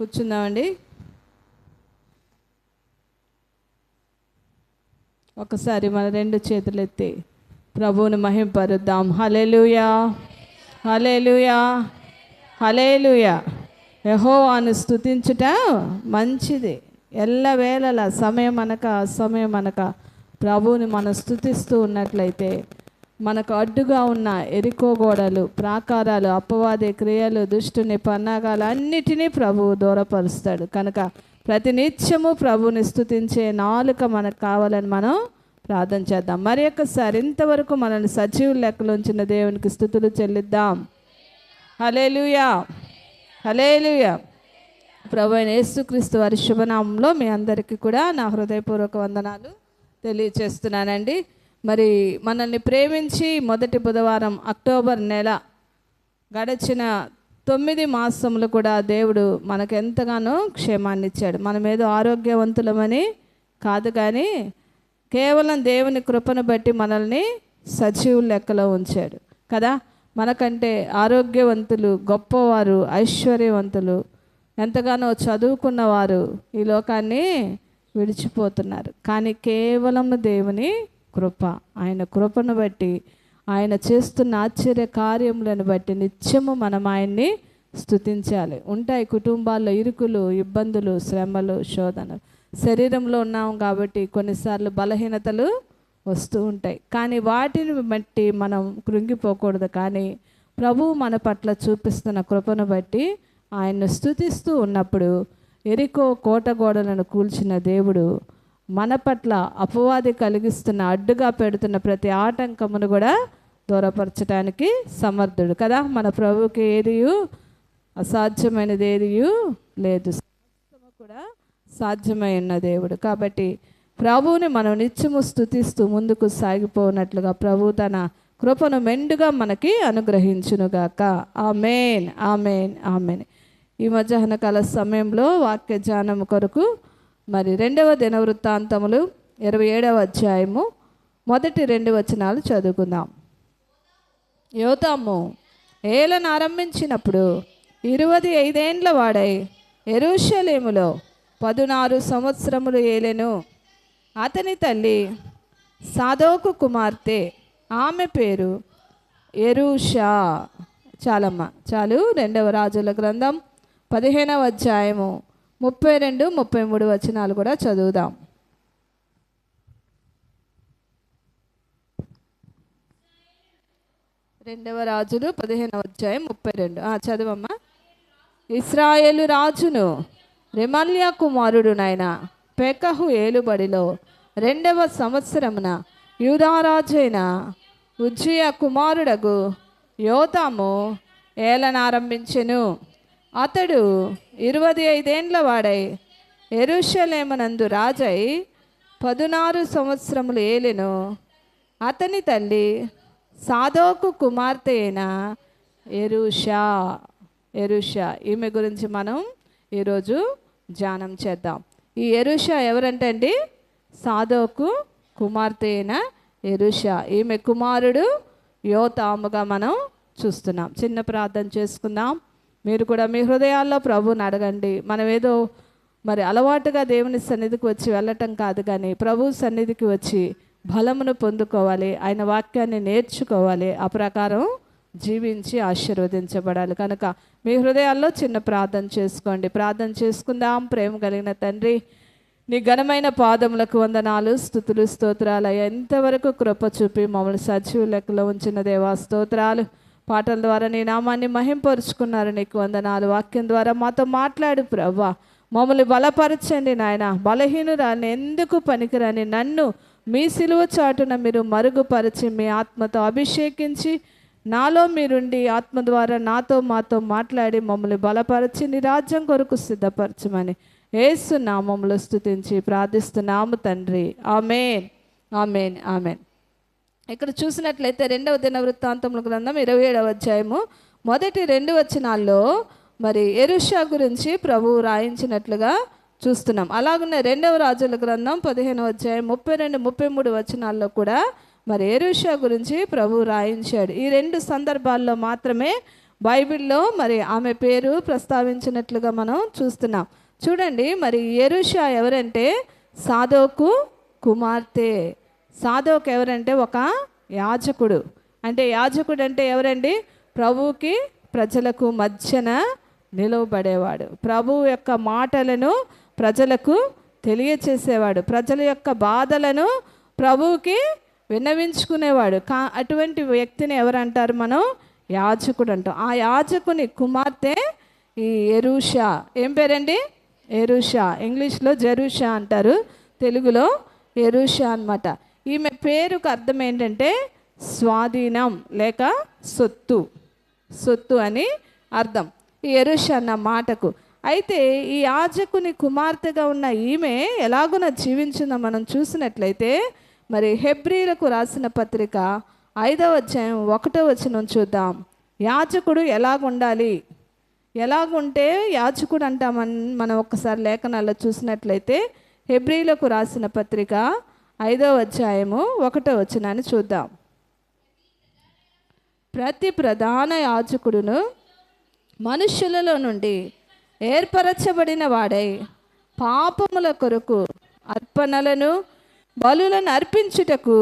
కూర్చుందామండి. ఒకసారి మన రెండు చేతులు ఎత్తి ప్రభువుని మహింపరుద్దాం. హల్లెలూయా, హల్లెలూయా, హల్లెలూయా. యెహోవాను స్తుతించుట మంచిది. ఎల్లవేళలా సమయం అనక అసమయం అనక ప్రభువుని మనం స్తుతిస్తూ ఉన్నట్లయితే మనకు అడ్డుగా ఉన్న ఎరికో గోడలు, ప్రాకారాలు, అపవాది క్రియలు, దుష్టుని పన్నాగాలు అన్నిటినీ ప్రభువు దూరపరుస్తాడు. కనుక ప్రతినిత్యము ప్రభువుని స్తుతించే నాలుక మనకు కావాలని మనం ప్రార్థన చేద్దాం. మరి ఒక్కసారి ఇంతవరకు మనల్ని సజీవుల లెక్కలో ఉంచిన దేవునికి స్తుతులు చెల్లిద్దాం. హల్లెలూయా, హల్లెలూయా. ప్రభు అయిన యేసుక్రీస్తు వారి శుభనామంలో మీ అందరికీ కూడా నా హృదయపూర్వక వందనాలు తెలియచేస్తున్నానండి. మరి మనల్ని ప్రేమించి మొదటి బుధవారం అక్టోబర్ నెల గడిచిన 9 మాసములు కూడా దేవుడు మనకు ఎంతగానో క్షేమాన్ని ఇచ్చాడు. మనం ఏదో ఆరోగ్యవంతులమని కాదు, కానీ కేవలం దేవుని కృపను బట్టి మనల్ని సజీవుల లెక్కలో ఉంచాడు కదా. మనకంటే ఆరోగ్యవంతులు, గొప్పవారు, ఐశ్వర్యవంతులు, ఎంతగానో చదువుకున్నవారు ఈ లోకాన్ని విడిచిపోతున్నారు. కానీ కేవలం దేవుని కృప, ఆయన కృపను బట్టి, ఆయన చేస్తున్న ఆశ్చర్య కార్యములను బట్టి నిత్యము మనం ఆయన్ని స్తుతించాలి. ఉంటాయి కుటుంబాల్లో ఇరుకులు, ఇబ్బందులు, శ్రమలు, శోధనలు. శరీరంలో ఉన్నాం కాబట్టి కొన్నిసార్లు బలహీనతలు వస్తూ ఉంటాయి. కానీ వాటిని బట్టి మనం కృంగిపోకూడదు. కానీ ప్రభువు మన పట్ల చూపిస్తున్న కృపను బట్టి ఆయన్ను స్తుతిస్తూ ఉన్నప్పుడు ఎరికో కోట గోడలను కూల్చిన దేవుడు మన పట్ల అపవాది కలిగిస్తున్న, అడ్డుగా పెడుతున్న ప్రతి ఆటంకమును కూడా దూరపరచడానికి సమర్థుడు కదా. మన ప్రభువుకి ఏదియు అసాధ్యమైనది ఏదియు లేదు, సమస్తము కూడా సాధ్యమై ఉన్న దేవుడు. కాబట్టి ప్రభువుని మనం నిత్యము స్తుతిస్తూ ముందుకు సాగిపోనట్లుగా ప్రభు తన కృపను మెండుగా మనకి అనుగ్రహించునుగాక. ఆమేన్, ఆమేన్, ఆమేన్. ఈ మధ్యాహ్న కాల సమయంలో వాక్య ధ్యానం కొరకు మరి 2వ దినవృత్తాంతములు 27వ అధ్యాయము మొదటి 2 వచనాలు చదువుకుందాం. యోతాము ఏలను ఆరంభించినప్పుడు 25 ఏండ్ల వాడై యెరూషలేములో 16 సంవత్సరములు ఏలెను. అతని తల్లి సాదోకు కుమార్తె, ఆమె పేరు యెరూషా. చాలమ్మ చాలు. 2వ రాజుల గ్రంథం 15వ అధ్యాయము 32, 33 వచనాలు కూడా చదువుదాం. రెండవ రాజులు 15వ అధ్యాయం 32 చదువమ్మా. ఇశ్రాయేలు రాజును రెమల్యా కుమారుడునైన పెకహు ఏలుబడిలో 2వ సంవత్సరమున యూదారాజైన ఉజ్జియా కుమారుడగు యోతాము ఏలనారంభించెను. అతడు 25 ఏండ్ల వాడై యెరూషలేమునందు రాజై 16 సంవత్సరములు ఏలెను. అతని తల్లి సాదోకు కుమార్తె అయిన యెరూషా. ఈమె గురించి మనం ఈరోజు ధ్యానం చేద్దాం. ఈ యెరూషా ఎవరంటే అండి, సాదోకు కుమార్తె అయిన యెరూషా. ఈమె కుమారుడు యోతాముగా మనం చూస్తున్నాం. చిన్న ప్రార్థన చేసుకుందాం. మీరు కూడా మీ హృదయాల్లో ప్రభువుని అడగండి. మనం ఏదో మరి అలవాటుగా దేవుని సన్నిధికి వచ్చి వెళ్ళటం కాదు, కానీ ప్రభు సన్నిధికి వచ్చి బలమును పొందుకోవాలి, ఆయన వాక్యాన్ని నేర్చుకోవాలి, ఆ ప్రకారం జీవించి ఆశీర్వదించబడాలి. కనుక మీ హృదయాల్లో చిన్న ప్రార్థన చేసుకోండి. ప్రార్థన చేసుకుందాం. ప్రేమ కలిగిన తండ్రి, నీ ఘనమైన పాదములకు వందనాలు, స్తుతులు, స్తోత్రాలు. ఎంతవరకు కృప చూపి మమ్మల్ని సజీవ లెక్కలో ఉంచిన దేవా స్తోత్రాలు. పాటల ద్వారా నీ నామాన్ని మహింపరుచుకున్నారు, నీకు వందనాలు. వాక్యం ద్వారా మాతో మాట్లాడు ప్రభువా, మమ్మల్ని బలపరచండి నాయన. బలహీనురాల్ని, ఎందుకు పనికిరాని నన్ను మీ సిలువ చాటున మీరు మరుగుపరిచి మీ ఆత్మతో అభిషేకించి నాలో మీరుండి ఆత్మ ద్వారా నాతో మాతో మాట్లాడి మమ్మల్ని బలపరిచి నీ రాజ్యం కొరకు సిద్ధపరచమని యేసు నామములో స్తుతించి ప్రార్థిస్తున్నాము తండ్రి. ఆమేన్, ఆమేన్, ఆమేన్. ఇక్కడ చూసినట్లయితే 2వ దినవృత్తాంతముల గ్రంథం 27వ అధ్యాయము మొదటి 2 వచనాల్లో మరి యెరూషా గురించి ప్రభువు రాయించినట్లుగా చూస్తున్నాం. అలాగనే 2వ రాజుల గ్రంథం 15వ అధ్యాయం 32, 33 వచనాల్లో కూడా మరి యెరూషా గురించి ప్రభువు రాయించాడు. ఈ 2 సందర్భాల్లో మాత్రమే బైబిల్లో మరి ఆమె పేరు ప్రస్తావించినట్లుగా మనం చూస్తున్నాం. చూడండి, మరి యెరూషా ఎవరంటే సాదోకు కుమార్తె. సాదోకు ఎవరంటే ఒక యాజకుడు. అంటే యాజకుడు అంటే ఎవరండి? ప్రభువుకి ప్రజలకు మధ్యన నిలవబడేవాడు. ప్రభువు యొక్క మాటలను ప్రజలకు తెలియచేసేవాడు. ప్రజల యొక్క బాధలను ప్రభువుకి విన్నవించుకునేవాడు. అటువంటి వ్యక్తిని ఎవరంటారు? మనం యాజకుడు అంటాం. ఆ యాజకుని కుమార్తె ఈ యెరూషా. ఏం పేరండి? యెరూషా. ఇంగ్లీష్లో జెరూషా అంటారు, తెలుగులో యెరూషా అన్నమాట. ఈమె పేరుకు అర్థం ఏంటంటే స్వాధీనం లేక సొత్తు, సొత్తు అని అర్థం ఈ యెరూషా అన్న మాటకు. అయితే ఈ యాజకుని కుమార్తెగా ఉన్న ఈమె ఎలాగున జీవించిందో మనం చూసినట్లయితే, మరి హెబ్రీలకు రాసిన పత్రిక 5వ అధ్యాయం 1వ వచనం చూద్దాం. యాజకుడు ఎలాగుండాలి, ఎలాగుంటే యాజకుడు అంటామని మనం ఒక్కసారి లేఖనాల్లో చూసినట్లయితే, హెబ్రీలకు రాసిన పత్రిక 5వ అధ్యాయము 1వ వచనాన్ని చూద్దాం. ప్రతి ప్రధాన యాజకుడును మనుష్యులలో నుండి ఏర్పరచబడిన వాడై పాపముల కొరకు అర్పణలను బలులను అర్పించుటకు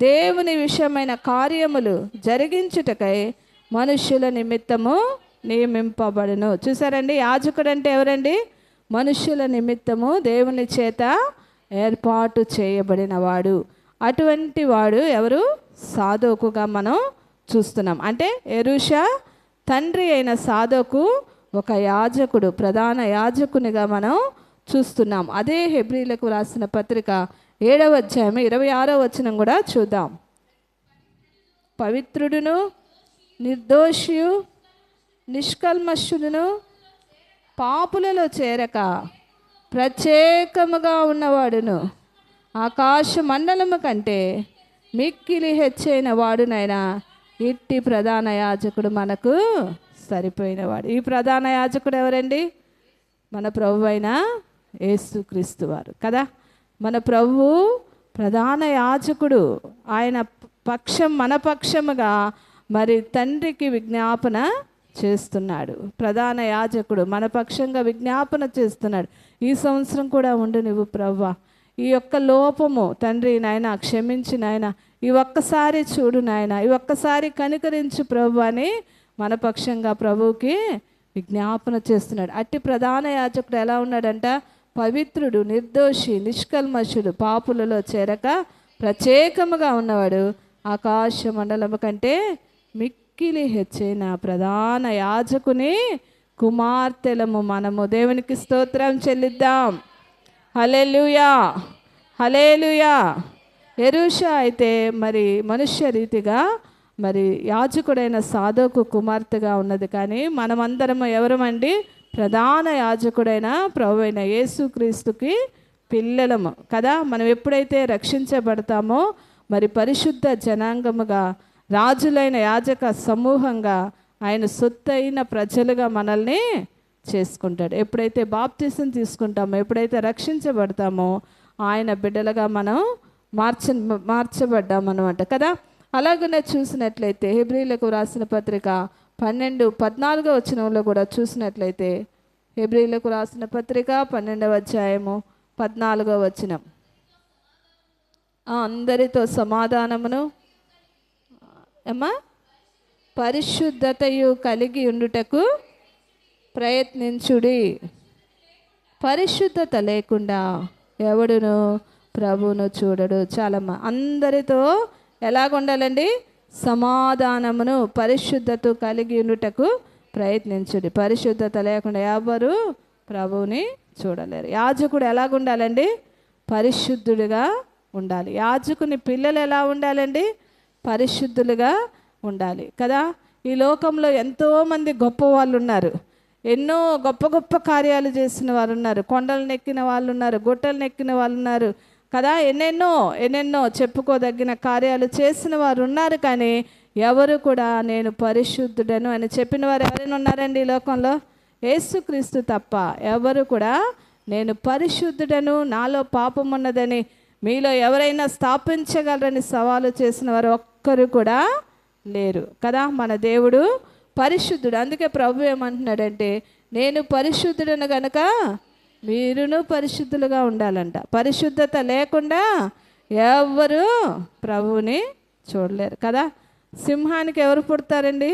దేవుని విషయమైన కార్యములు జరిగించుటకై మనుష్యుల నిమిత్తము నియమింపబడును. చూసారండి, యాజకుడు అంటే ఎవరండి? మనుష్యుల నిమిత్తము దేవుని చేత ఏర్పాటు చేయబడిన వాడు. అటువంటి వాడు ఎవరు? సాదోకుగా మనం చూస్తున్నాం. అంటే యెరూషా తండ్రి అయిన సాదోకు ఒక యాజకుడు, ప్రధాన యాజకునిగా మనం చూస్తున్నాం. అదే హెబ్రీలకు రాసిన పత్రిక 7వ అధ్యాయం 26వ వచనం కూడా చూద్దాం. పవిత్రుడును నిర్దోషియు నిష్కల్మషుడును పాపులలో చేరక ప్రత్యేకముగా ఉన్నవాడును ఆకాశ మండలము కంటే మిక్కిలి హెచ్చైన వాడునైనా ఇట్టి ప్రధాన యాజకుడు మనకు సరిపోయినవాడు. ఈ ప్రధాన యాజకుడు ఎవరండి? మన ప్రభు అయిన యేసుక్రీస్తు వారు కదా. మన ప్రభు ప్రధాన యాజకుడు. ఆయన పక్షం, మన పక్షముగా మరి తండ్రికి విజ్ఞాపన చేస్తున్నాడు. ప్రధాన యాజకుడు మన పక్షంగా విజ్ఞాపన చేస్తున్నాడు. ఈ సంవత్సరం కూడా ఉండు నువ్వు ప్రభువా, ఈ యొక్క లోపము తండ్రి నాయన క్షమించి నాయన, ఈ ఒక్కసారి చూడు నాయన, ఈ ఒక్కసారి కనికరించు ప్రభు అని మన పక్షంగా ప్రభువుకి విజ్ఞాపన చేస్తున్నాడు. అట్టి ప్రధాన యాజకుడు ఎలా ఉన్నాడంట? పవిత్రుడు, నిర్దోషి, నిష్కల్మషుడు, పాపులలో చేరక ప్రత్యేకముగా ఉన్నవాడు, ఆకాశ మండలము కంటే మిక్కిలి హెచ్చైన ప్రధాన యాజకుని కుమార్తెలము మనము. దేవునికి స్తోత్రం చెల్లిద్దాం. హల్లెలూయా, హల్లెలూయా. యెరూషా అయితే మరి మనుష్య రీతిగా మరి యాజకుడైన సాదోకు కుమార్తెగా ఉన్నది. కానీ మనమందరము ఎవరమండి? ప్రధాన యాజకుడైన ప్రభు అయిన యేసుక్రీస్తుకి పిల్లలము కదా. మనం ఎప్పుడైతే రక్షించబడతామో మరి పరిశుద్ధ జనాంగముగా, రాజులైన యాజక సమూహంగా, ఆయన సొత్తైన ప్రజలుగా మనల్ని చేసుకుంటాడు. ఎప్పుడైతే బాప్తిసం తీసుకుంటామో, ఎప్పుడైతే రక్షించబడతామో ఆయన బిడ్డలుగా మనం మార్చబడ్డామన్నమాట కదా. అలాగనే చూసినట్లయితే హెబ్రీలకు రాసిన పత్రిక 12:14 వచనంలో కూడా చూసినట్లయితే, హెబ్రీలకు రాసిన పత్రిక 12వ అధ్యాయము 14వ వచనం, అందరితో సమాధానమును పరిశుద్ధతయు కలిగి ఉండుటకు ప్రయత్నించుడి. పరిశుద్ధత లేకుండా ఎవడును ప్రభువును చూడడు. చాలా అందరితో ఎలాగుండాలండి? సమాధానమును పరిశుద్ధత కలిగి ఉండుటకు ప్రయత్నించుడి. పరిశుద్ధత లేకుండా ఎవరు ప్రభువుని చూడలేరు. యాజకుడు ఎలాగుండాలండి? పరిశుద్ధుడిగా ఉండాలి. యాజకుని పిల్లలు ఎలా ఉండాలండి? పరిశుద్ధులుగా ఉండాలి కదా. ఈ లోకంలో ఎంతోమంది గొప్ప వాళ్ళు ఉన్నారు, ఎన్నో గొప్ప గొప్ప కార్యాలు చేసిన వారు ఉన్నారు, కొండలు నెక్కిన వాళ్ళు ఉన్నారు, గుట్టలు నెక్కిన వాళ్ళు ఉన్నారు కదా. ఎన్నెన్నో చెప్పుకోదగిన కార్యాలు చేసిన వారు ఉన్నారు. కానీ ఎవరు కూడా నేను పరిశుద్ధుడను అని చెప్పిన వారు ఎవరైనా ఉన్నారండి ఈ లోకంలో? యేసుక్రీస్తు తప్ప ఎవరు కూడా నేను పరిశుద్ధుడను, నాలో పాపం ఉన్నదని మీలో ఎవరైనా స్థాపించగలరని సవాలు చేసిన వారు ఒక్కరు కూడా లేరు కదా. మన దేవుడు పరిశుద్ధుడు. అందుకే ప్రభు ఏమంటున్నాడంటే, నేను పరిశుద్ధుడను గనక మీరును పరిశుద్ధులుగా ఉండాలంట. పరిశుద్ధత లేకుండా ఎవరు ప్రభువుని చూడలేరు కదా. సింహానికి ఎవరు పుడతారండి?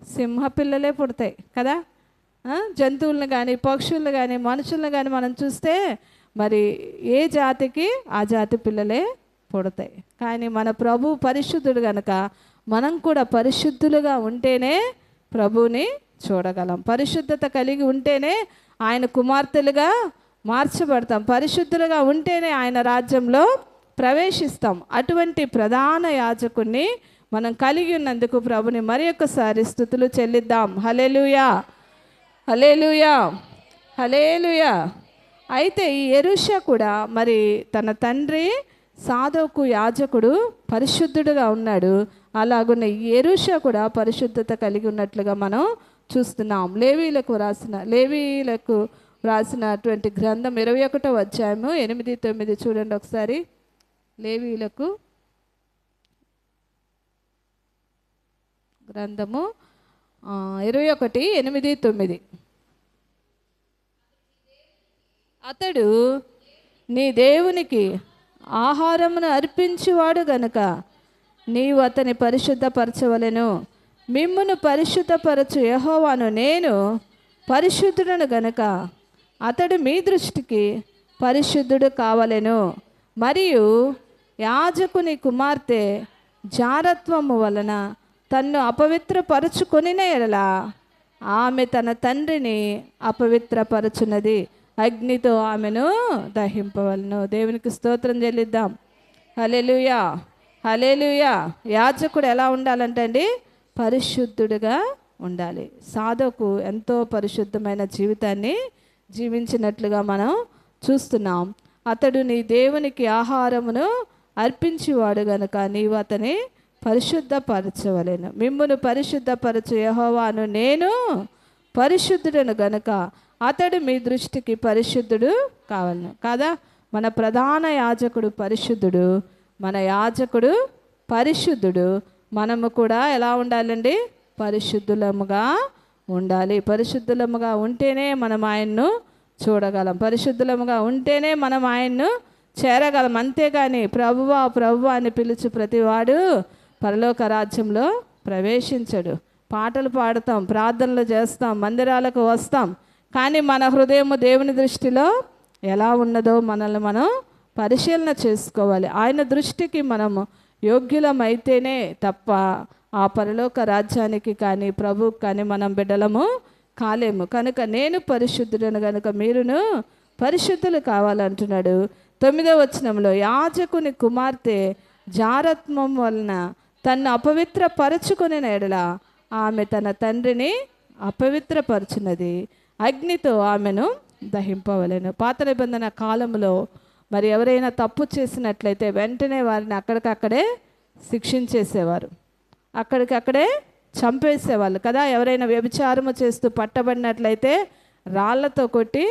సింహ పిల్లలే పుడతాయి కదా. జంతువులను కానీ పక్షులను కానీ మనుషులను కానీ మనం చూస్తే మరి ఏ జాతికి ఆ జాతి పిల్లలే పుడతాయి. కానీ మన ప్రభు పరిశుద్ధుడు కనుక మనం కూడా పరిశుద్ధులుగా ఉంటేనే ప్రభువుని చూడగలం. పరిశుద్ధత కలిగి ఉంటేనే ఆయన కుమార్తెలుగా మార్చబడతాం. పరిశుద్ధులుగా ఉంటేనే ఆయన రాజ్యంలో ప్రవేశిస్తాం. అటువంటి ప్రధాన యాజకుడిని మనం కలిగి ఉన్నందుకు ప్రభుని మరి ఒక్కసారి స్తుతులు చెల్లిద్దాం. హల్లెలూయా, హల్లెలూయా, హల్లెలూయా. అయితే ఈ యెరూషా కూడా మరి తన తండ్రి సాదోకు యాజకుడు పరిశుద్ధుడుగా ఉన్నాడు. అలాగున్న ఈ యెరూషా కూడా పరిశుద్ధత కలిగి ఉన్నట్లుగా మనం చూస్తున్నాం. లేవీలకు రాసినటువంటి గ్రంథం 21వ అధ్యాయము 8-9 చూడండి ఒకసారి. లేవీలకు గ్రంథము 21:8-9. అతడు నీ దేవునికి ఆహారమును అర్పించువాడు గనుక నీవు అతని పరిశుద్ధపరచవలెను. మిమ్మును పరిశుద్ధపరచు యెహోవాను నేను పరిశుద్ధుడను గనుక అతడు మీ దృష్టికి పరిశుద్ధుడు కావలెను. మరియు యాజకుని కుమార్తె జారత్వము వలన తన్ను అపవిత్రపరచుకొనిన ఎడల ఆమె తన తండ్రిని అపవిత్రపరచున్నది, అగ్నితో ఆమెను దహింపవలను. దేవునికి స్తోత్రం చెల్లిద్దాం. హల్లెలూయా, హల్లెలూయా. యాజకుడు ఎలా ఉండాలంటే అండి, పరిశుద్ధుడుగా ఉండాలి. సాధకు ఎంతో పరిశుద్ధమైన జీవితాన్ని జీవించినట్లుగా మనం చూస్తున్నాం. అతడు నీ దేవునికి ఆహారమును అర్పించేవాడు గనుక నీవు అతని పరిశుద్ధపరచవలెను. మిమ్మును పరిశుద్ధపరచు యెహోవాను నేను పరిశుద్ధుడను గనుక అతడు మీ దృష్టికి పరిశుద్ధుడు కావలను. కాదా? మన ప్రధాన యాజకుడు పరిశుద్ధుడు, మన యాజకుడు పరిశుద్ధుడు. మనము కూడా ఎలా ఉండాలండి? పరిశుద్ధులముగా ఉండాలి. పరిశుద్ధులముగా ఉంటేనే మనం ఆయన్ను చూడగలం. పరిశుద్ధులముగా ఉంటేనే మనం ఆయన్ను చేరగలం. అంతేగాని ప్రభువా ప్రభువా అని పిలుచు ప్రతివాడు పరలోక రాజ్యంలో ప్రవేశించడు. పాటలు పాడతాం, ప్రార్థనలు చేస్తాం, మందిరాలకు వస్తాం, కానీ మన హృదయము దేవుని దృష్టిలో ఎలా ఉన్నదో మనల్ని మనం పరిశీలన చేసుకోవాలి. ఆయన దృష్టికి మనము యోగ్యులమైతేనే తప్ప ఆ పరలోక రాజ్యానికి కానీ ప్రభువుకి కానీ మనం బిడ్డలము కాలేము. కనుక నేను పరిశుద్ధుడను కనుక మీరును పరిశుద్ధులు కావాలంటున్నాడు. 9వ వచనంలో యాజకుని కుమార్తె జారత్వం వలన తన్ను అపవిత్రపరచుకుని ఎడల ఆమె తన తండ్రిని అపవిత్రపరచున్నది, అగ్నితో ఆమెను దహింపవలెను. పాత నిబంధన కాలంలో మరి ఎవరైనా తప్పు చేసినట్లయితే వెంటనే వారిని అక్కడికక్కడే శిక్షించేసేవారు, అక్కడికక్కడే చంపేసేవాళ్ళు కదా. ఎవరైనా వ్యభిచారము చేస్తూ పట్టబడినట్లయితే రాళ్లతో కొట్టి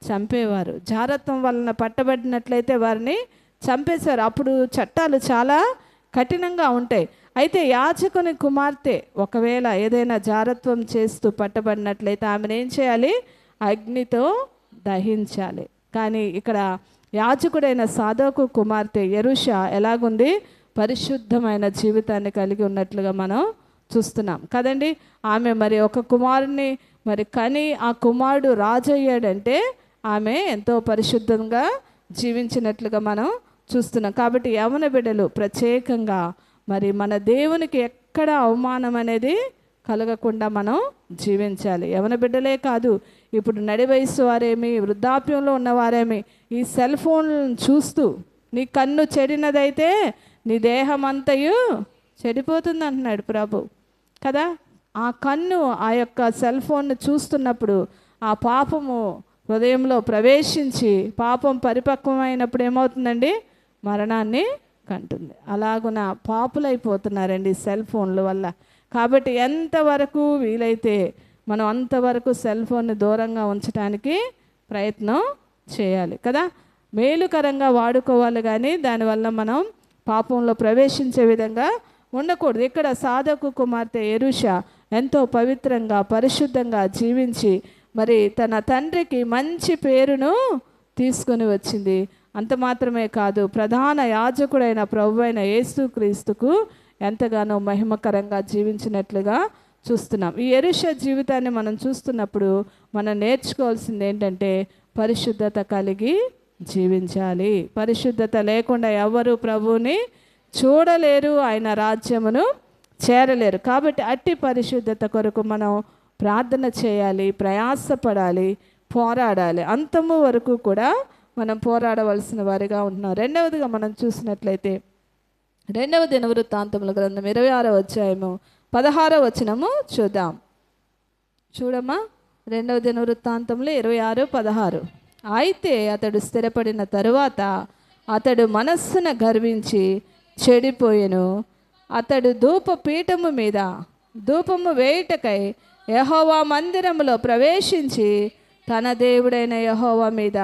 చంపేవారు. జారత్వం వలన పట్టబడినట్లయితే వారిని చంపేశారు. అప్పుడు చట్టాలు చాలా కఠినంగా ఉంటాయి. అయితే యాజకుని కుమార్తె ఒకవేళ ఏదైనా జారత్వం చేస్తూ పట్టబడినట్లయితే ఆమెను ఏం చేయాలి? అగ్నితో దహించాలి. కానీ ఇక్కడ యాజకుడైన సాదోకు కుమార్తె యెరూషా ఎలాగుంది? పరిశుద్ధమైన జీవితాన్ని కలిగి ఉన్నట్లుగా మనం చూస్తున్నాం కదండి. ఆమె మరి ఒక కుమారుని మరి కని ఆ కుమారుడు రాజు అయ్యాడంటే ఆమె ఎంతో పరిశుద్ధంగా జీవించినట్లుగా మనం చూస్తున్నాం. కాబట్టి యవన బిడ్డలు ప్రత్యేకంగా మరి మన దేవునికి ఎక్కడ అవమానం అనేది కలగకుండా మనం జీవించాలి. యవన బిడ్డలే కాదు, ఇప్పుడు నడి వయసు వారేమి, వృద్ధాప్యంలో ఉన్నవారేమి ఈ సెల్ ఫోన్లను చూస్తూ నీ కన్ను చెడినదైతే నీ దేహం అంతయు చెడిపోతుంది అంటున్నాడు ప్రభు కదా. ఆ కన్ను ఆ యొక్క సెల్ ఫోన్ను చూస్తున్నప్పుడు ఆ పాపము హృదయంలో ప్రవేశించి పాపం పరిపక్వమైనప్పుడు ఏమవుతుందండి? మరణాన్ని కంటుంది. అలాగున పాపులైపోతున్నారండి సెల్ ఫోన్ల వల్ల. కాబట్టి ఎంతవరకు వీలైతే మనం అంతవరకు సెల్ ఫోన్ని దూరంగా ఉంచడానికి ప్రయత్నం చేయాలి కదా. మేలుకరంగా వాడుకోవాలి, కానీ దానివల్ల మనం పాపంలో ప్రవేశించే విధంగా ఉండకూడదు. ఇక్కడ సాధకు కుమార్తె యెరూషా ఎంతో పవిత్రంగా పరిశుద్ధంగా జీవించి మరి తన తండ్రికి మంచి పేరును తీసుకొని వచ్చింది. అంత మాత్రమే కాదు, ప్రధాన యాజకుడైన ప్రభువైన యేసుక్రీస్తుకు ఎంతగానో మహిమకరంగా జీవించినట్లుగా చూస్తున్నాం. ఈ యెరూషా జీవితాన్ని మనం చూస్తున్నప్పుడు మనం నేర్చుకోవాల్సింది ఏంటంటే పరిశుద్ధత కలిగి జీవించాలి. పరిశుద్ధత లేకుండా ఎవరు ప్రభువుని చూడలేరు, ఆయన రాజ్యమును చేరలేరు. కాబట్టి అట్టి పరిశుద్ధత కొరకు మనం ప్రార్థన చేయాలి, ప్రయాసపడాలి, పోరాడాలి. అంతము వరకు కూడా మనం పోరాడవలసిన వారిగా ఉంటున్నాం. రెండవదిగా మనం చూసినట్లయితే 2వ దినవృత్తాంతముల గ్రంథం 26వ అధ్యాయము 16వ వచనము చూద్దాం. చూడమ్మా, 2వ దినవృత్తాంతములు 26:16. అయితే అతడు స్థిరపడిన తరువాత అతడు మనస్సున గర్వించి చెడిపోయెను. అతడు ధూపపీఠము మీద ధూపము వేయుటకై యెహోవా మందిరములో ప్రవేశించి తన దేవుడైన యెహోవా మీద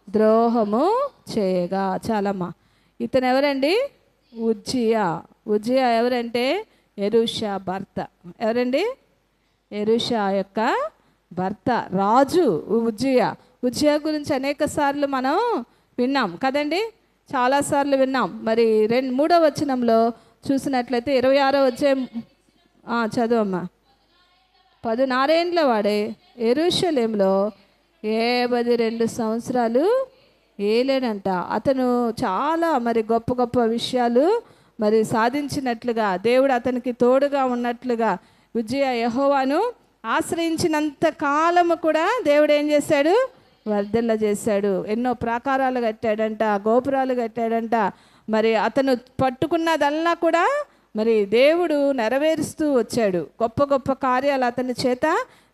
ద్రోహము చేయగా. చాలమ్మా, ఇతను ఎవరండి? ఉజ్జియా ఎవరంటే యెరూషా భర్త. ఎవరండి? యెరూషా యొక్క భర్త, రాజు ఉజ్జియా గురించి అనేక సార్లు మనం విన్నాం కదండి, చాలాసార్లు విన్నాం. మరి 3వ వచనంలో చూసినట్లయితే 26వ అధ్యాయం చదువమ్మా. 16 ఏండ్ల వాడే యెరూషలేములో 52 సంవత్సరాలు ఏలేడంట. అతను చాలా మరి గొప్ప గొప్ప విషయాలు మరి సాధించినట్లుగా, దేవుడు అతనికి తోడుగా ఉన్నట్లుగా, ఉజ్జియా యెహోవాను ఆశ్రయించినంత కాలము కూడా దేవుడు ఏం చేశాడు? వర్ధిల్ల చేశాడు. ఎన్నో ప్రాకారాలు కట్టాడంట, గోపురాలు కట్టాడంట. మరి అతను పట్టుకున్నదల్లా కూడా మరి దేవుడు నెరవేరుస్తూ వచ్చాడు. గొప్ప గొప్ప కార్యాలు అతని చేత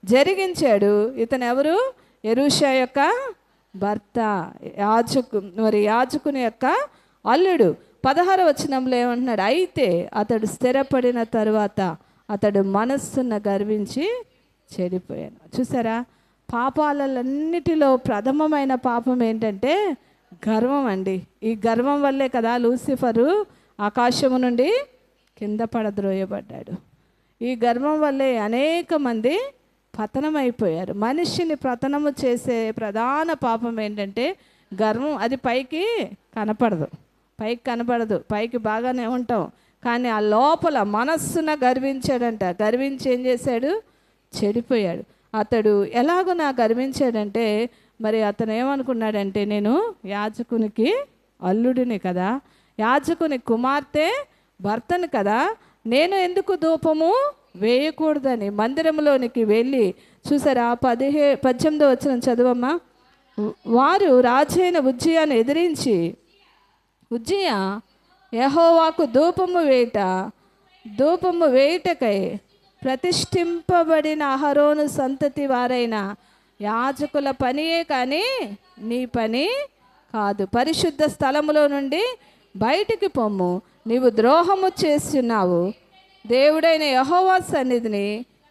జరిగించాడు. ఇతను ఎవరు? యెరూషా యొక్క భర్త, యాజకుని యొక్క అల్లుడు. 16వ వచనంలో ఏమంటున్నాడు? అయితే అతడు స్థిరపడిన తరువాత అతడు మనస్సున గర్వించి చెడిపోయాను. చూసారా, పాపాలన్నిటిలో ప్రథమమైన పాపం ఏంటంటే గర్వం అండి. ఈ గర్వం వల్లే కదా లూసిఫరు ఆకాశము నుండి కింద పడద్రోయబడ్డాడు. ఈ గర్వం వల్లే అనేక మంది పతనమైపోయారు. మనిషిని పతనము చేసే ప్రధాన పాపం ఏంటంటే గర్వం. అది పైకి కనపడదు, పైకి బాగానే ఉంటాం, కానీ ఆ లోపల మనస్సున గర్వించాడంట. గర్వించి ఏం చేశాడు? చెడిపోయాడు. అతడు ఎలాగో గర్వించాడంటే మరి అతను ఏమనుకున్నాడంటే, నేను యాజకునికి అల్లుడిని కదా, యాజకుని కుమార్తె భర్తను కదా, నేను ఎందుకు ధూపము వేయకూడదని మందిరంలోనికి వెళ్ళి, చూసారా 18వ వచనం చదువమ్మా. వారు రాజైన ఉజ్జియాను ఎదిరించి, ఉజ్జియా యెహోవాకు ధూపము వేయుటకై ప్రతిష్ఠింపబడిన అహరోను సంతతి వారైన యాజకుల పనియే కానీ నీ పని కాదు. పరిశుద్ధ స్థలములో నుండి బయటికి పొమ్ము, నీవు ద్రోహము చేస్తున్నావు. దేవుడైన యెహోవా సన్నిధిని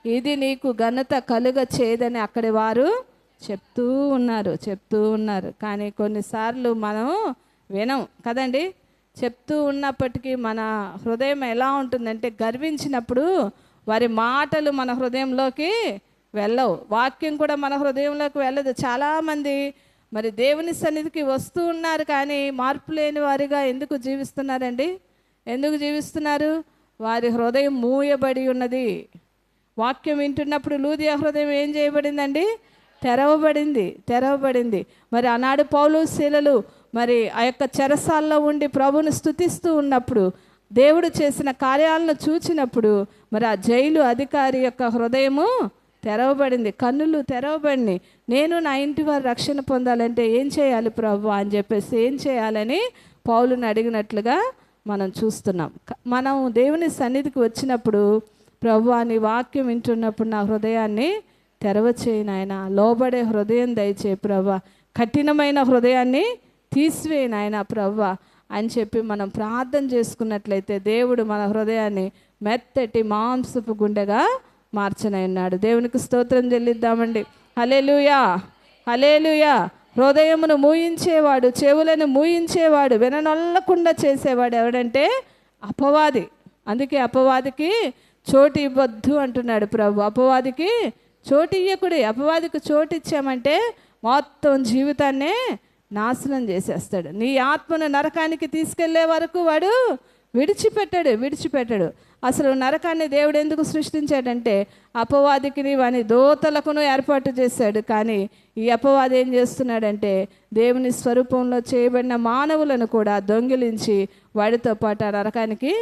ఇది నీకు ఘనత కలుగ చేయదని అక్కడి వారు చెప్తూ ఉన్నారు. కానీ కొన్నిసార్లు మనం వినం కదండి. చెప్తూ ఉన్నప్పటికీ మన హృదయం ఎలా ఉంటుందంటే, గర్వించినప్పుడు వారి మాటలు మన హృదయంలోకి వెళ్ళవు, వాక్యం కూడా మన హృదయంలోకి వెళ్ళదు. చాలామంది మరి దేవుని సన్నిధికి వస్తూ ఉన్నారు, కానీ మార్పు లేని వారిగా ఎందుకు జీవిస్తున్నారండి? ఎందుకు జీవిస్తున్నారు? వారి హృదయం మూయబడి ఉన్నది. వాక్యం వింటున్నప్పుడు లూదియా హృదయం ఏం చేయబడిందండి? తెరవబడింది. మరి ఆనాడు పౌలు శీలలు మరి ఆ యొక్క చెరసాల్లో ఉండి ప్రభువును స్తుతిస్తూ ఉన్నప్పుడు, దేవుడు చేసిన కార్యాలను చూచినప్పుడు మరి ఆ జైలు అధికారి యొక్క హృదయము తెరవబడింది, కన్నులు తెరవబడినాయి. నేను నా ఇంటి వారు రక్షణ పొందాలంటే ఏం చేయాలి ప్రభు అని చెప్పేసి ఏం చేయాలని పౌలుని అడిగినట్లుగా మనం చూస్తున్నాం. మనం దేవుని సన్నిధికి వచ్చినప్పుడు, ప్రభు నీ వాక్యం వింటున్నప్పుడు నా హృదయాన్ని తెరవచేయి నాయన, లోబడే హృదయం దయచేయి ప్రభు, కఠినమైన హృదయాన్ని తీసివేయి నాయన ప్రభు అని చెప్పి మనం ప్రార్థన చేసుకున్నట్లయితే దేవుడు మన హృదయాన్ని మెత్తటి మాంసపు గుండెగా మార్చనన్నాడు. దేవునికి స్తోత్రం చెల్లిద్దామండి. హల్లెలూయా, హల్లెలూయా. హృదయమును మూయించేవాడు, చెవులను మూయించేవాడు, విననొల్లకుండా చేసేవాడు ఎవడంటే అపవాది. అందుకే అపవాదికి చోటు ఇవ్వద్దు అంటున్నాడు ప్రభు. అపవాదికి చోటు ఇవ్వకుడి. అపవాదికి చోటు ఇచ్చామంటే మొత్తం జీవితాన్నే నాశనం చేసేస్తాడు. నీ ఆత్మను నరకానికి తీసుకెళ్లే వరకు వాడు విడిచిపెట్టాడు. అసలు నరకాన్ని దేవుడు ఎందుకు సృష్టించాడంటే అపవాదికి వాని దోతలకును ఏర్పాటు చేశాడు. కానీ ఈ అపవాది ఏం చేస్తున్నాడంటే దేవుని స్వరూపంలో చేయబడిన మానవులను కూడా దొంగిలించి వాడితో పాటు ఆ నరకానికి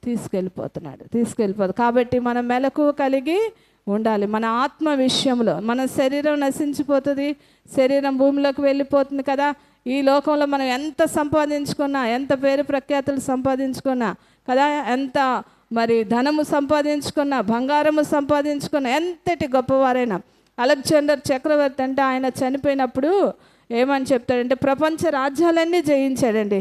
తీసుకెళ్ళిపోతుంది. కాబట్టి మనం మెలకువ కలిగి ఉండాలి. మన ఆత్మ విషయంలో మన శరీరం నశించిపోతుంది, శరీరం భూమిలోకి వెళ్ళిపోతుంది కదా. ఈ లోకంలో మనం ఎంత సంపాదించుకున్నా, ఎంత పేరు ప్రఖ్యాతులు సంపాదించుకున్నా కదా, ఎంత మరి ధనము సంపాదించుకున్నా, బంగారము సంపాదించుకున్నా, ఎంతటి గొప్పవారైనా, అలెగ్జాండర్ చక్రవర్తి అంటే ఆయన చనిపోయినప్పుడు ఏమని చెప్తాడంటే ప్రపంచ రాజ్యాలన్నీ జయించాడండి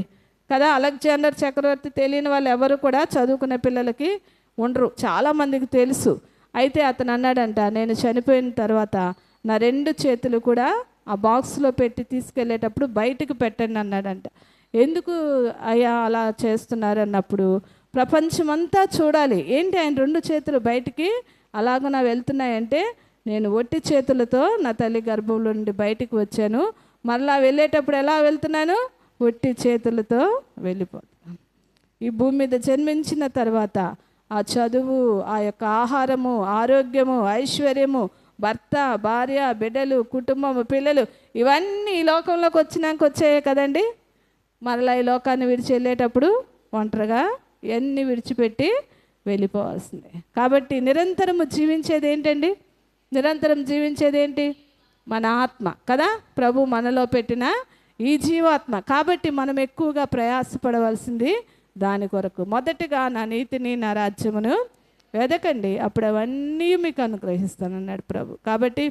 కదా. అలెగ్జాండర్ చక్రవర్తి తెలియని వాళ్ళు ఎవరు కూడా చదువుకునే పిల్లలకి ఉండరు, చాలామందికి తెలుసు. అయితే అతను అన్నాడంట, నేను చనిపోయిన తర్వాత నా 2 చేతులు కూడా ఆ బాక్స్లో పెట్టి తీసుకెళ్ళేటప్పుడు బయటకు పెట్టండి అన్నాడంట. ఎందుకు అయ్యా అలా చేస్తున్నారు అన్నప్పుడు, ప్రపంచమంతా చూడాలి. ఏంటి ఆయన 2 చేతులు బయటికి అలాగ వెళ్తున్నాయంటే, నేను ఒట్టి చేతులతో నా తల్లి గర్భంలో నుండి బయటికి వచ్చాను, మరలా వెళ్ళేటప్పుడు ఎలా వెళ్తున్నాను, ఒట్టి చేతులతో వెళ్ళిపోతున్నాను. ఈ భూమి మీద జన్మించిన తర్వాత ఆ చదువు, ఆ యొక్క ఆహారము, ఆరోగ్యము, ఐశ్వర్యము, భర్త, భార్య, బిడ్డలు, కుటుంబము, పిల్లలు, ఇవన్నీ ఈ లోకంలోకి వచ్చినాక వచ్చాయే కదండి. మరలా ఈ లోకాన్ని విడిచి వెళ్ళేటప్పుడు ఒంటరిగా ఇవన్నీ విడిచిపెట్టి వెళ్ళిపోవాల్సిందే. కాబట్టి నిరంతరము జీవించేది ఏంటండి? నిరంతరం జీవించేది ఏంటి? మన ఆత్మ కదా, ప్రభు మనలో పెట్టిన ఈ జీవాత్మ. కాబట్టి మనం ఎక్కువగా ప్రయాసపడవలసింది దాని కొరకు. మొదటిగా నా నీతిని, నా రాజ్యమును వెదకండి, అప్పుడు అవన్నీ మీకు అనుగ్రహిస్తానన్నాడు ప్రభు. కాబట్టి